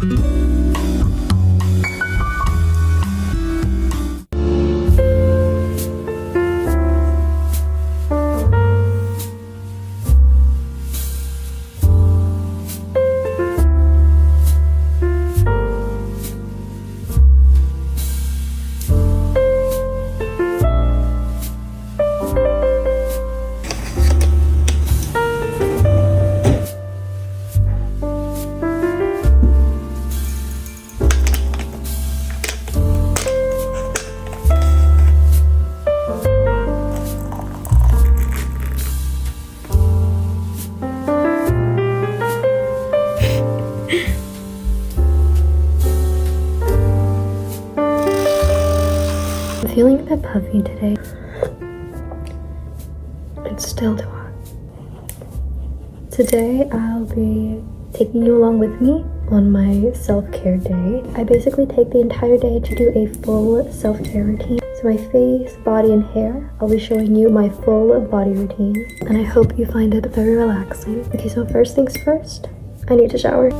I'm feeling a bit puffy today. It's still too hot. Today I'll be taking you along with me on my self-care day. I basically take the entire day to do a full self-care routine. So my face, body, and hair, I'll be showing you my full body routine. And I hope you find it very relaxing. Okay, so first things first, I need to shower.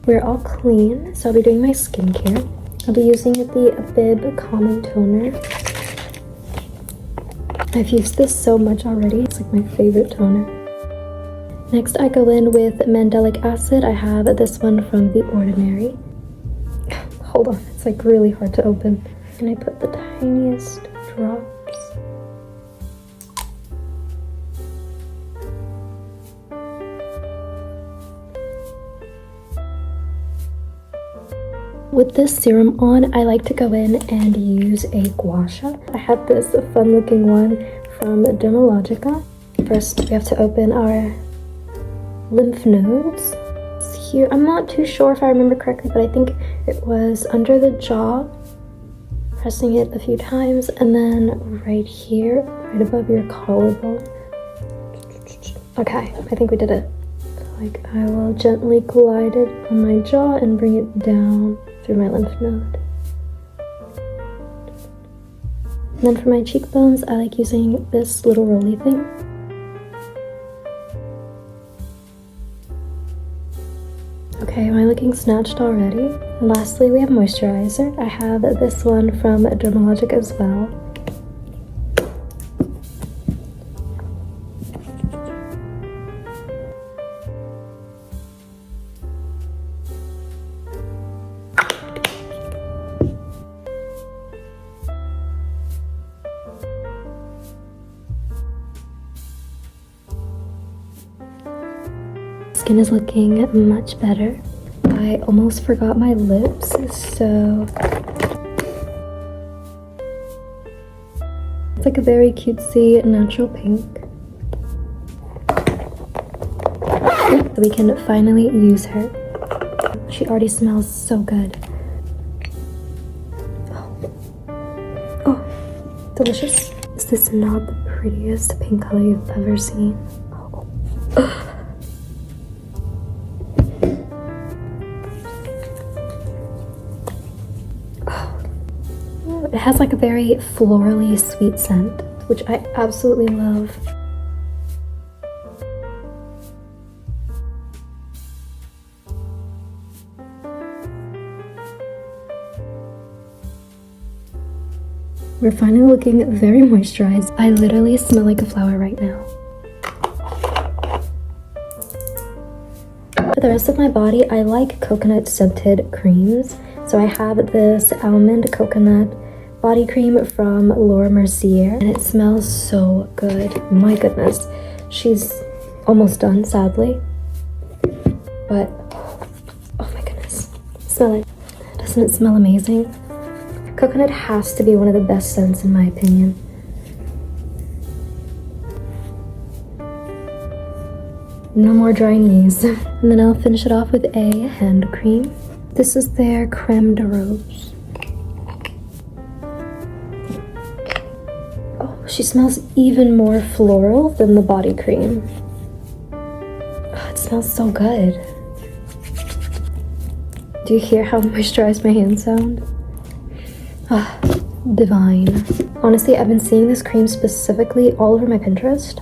We're all clean, so I'll be doing my skincare. I'll be using the Bib Calming Toner. I've used this so much already. It's like my favorite toner. Next, I go in with Mandelic Acid. I have this one from The Ordinary. Hold on, it's like really hard to open. And I put the tiniest drops. With this serum on, I like to go in and use a gua sha. I have this fun looking one from Dermalogica. First, we have to open our lymph nodes. It's here. I'm not too sure if I remember correctly, but I think it was under the jaw. Pressing it a few times, and then right here, right above your collarbone. Okay, I think we did it. Like, I will gently glide it on my jaw and bring it down through my lymph node. And then for my cheekbones, I like using this little rolly thing. Okay, am I looking snatched already? And lastly, we have moisturizer. I have this one from Dermalogica as well. Skin is looking much better. I almost forgot my lips, so it's like a very cutesy natural pink. So we can finally use her. She already smells so good. Oh, delicious. Is this not the prettiest pink color you've ever seen? Oh. It has like a very florally sweet scent, which I absolutely love. We're finally looking very moisturized. I literally smell like a flower right now. For the rest of my body, I like coconut scented creams. So I have this almond coconut body cream from Laura Mercier, and it smells so good. My goodness, she's almost done, sadly, but oh my goodness, smell it. Doesn't it smell amazing? Coconut has to be one of the best scents in my opinion. No more dry knees. And then I'll finish it off with a hand cream. This is their creme de rose. She smells even more floral than the body cream. Oh, it smells so good. Do you hear how moisturized my hands sound? Ah, divine. Honestly, I've been seeing this cream specifically all over my Pinterest.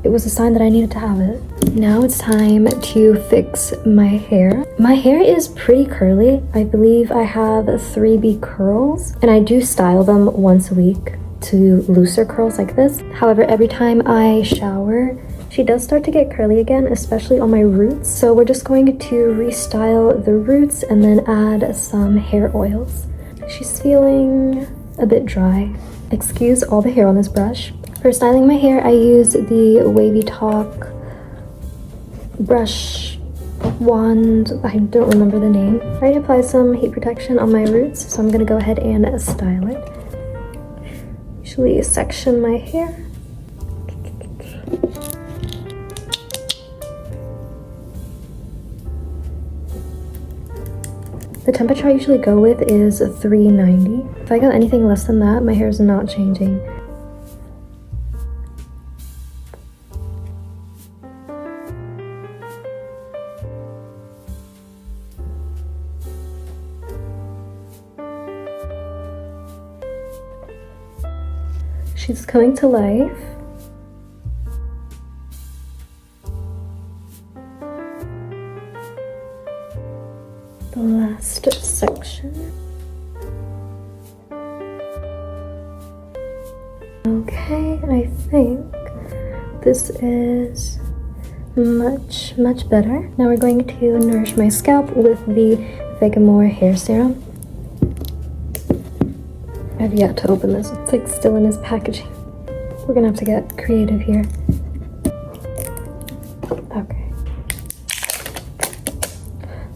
It was a sign that I needed to have it. Now it's time to fix my hair. My hair is pretty curly. I believe I have 3B curls, and I do style them once a week to looser curls like this. However, every time I shower, she does start to get curly again, especially on my roots. So we're just going to restyle the roots and then add some hair oils. She's feeling a bit dry. Excuse all the hair on this brush. For styling my hair, I use the Wavy Talk brush wand. I don't remember the name. I already applied some heat protection on my roots, so I'm gonna go ahead and style it. Usually section my hair. The temperature I usually go with is 390. If I go anything less than that, my hair is not changing. She's coming to life. The last section. Okay, I think this is much better. Now we're going to nourish my scalp with the Vegamore hair serum. I've yet to open this. It's like still in its packaging. We're gonna have to get creative here. Okay.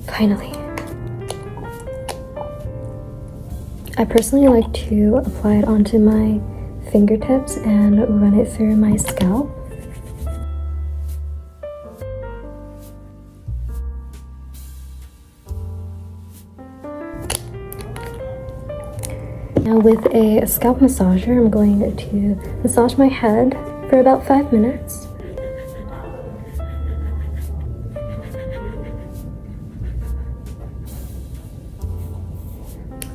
Finally. I personally like to apply it onto my fingertips and run it through my scalp. Now with a scalp massager, I'm going to massage my head for about 5 minutes.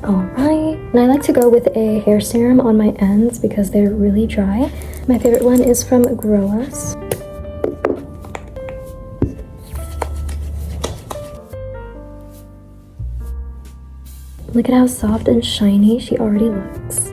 Alright, and I like to go with a hair serum on my ends because they're really dry. My favorite one is from Grow Us. Look at how soft and shiny she already looks.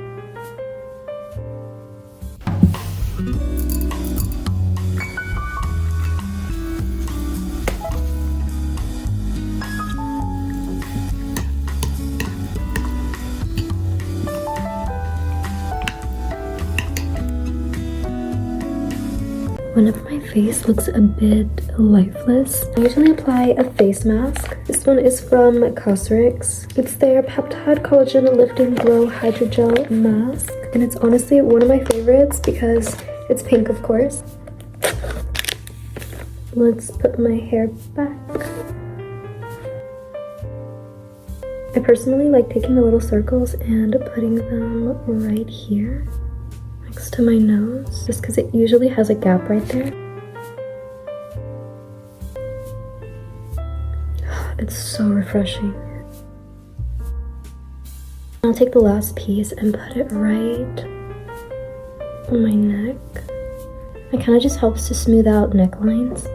Whenever my face looks a bit lifeless, I usually apply a face mask. This one is from Cosrx. It's their Peptide Collagen Lifting Glow Hydrogel Mask. And it's honestly one of my favorites because it's pink, of course. Let's put my hair back. I personally like taking the little circles and putting them right here. Next to my nose, just because it usually has a gap right there. It's so refreshing. I'll take the last piece and put it right on my neck. It kind of just helps to smooth out necklines.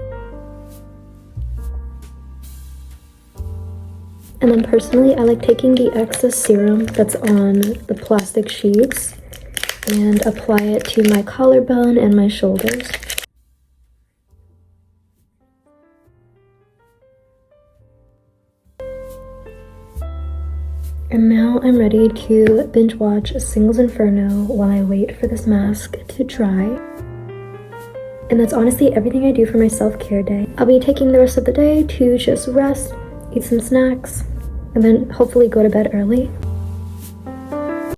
And then personally, I like taking the excess serum that's on the plastic sheets and apply it to my collarbone and my shoulders. And now I'm ready to binge watch Singles Inferno while I wait for this mask to dry. And that's honestly everything I do for my self-care day. I'll be taking the rest of the day to just rest, eat some snacks, and then hopefully go to bed early.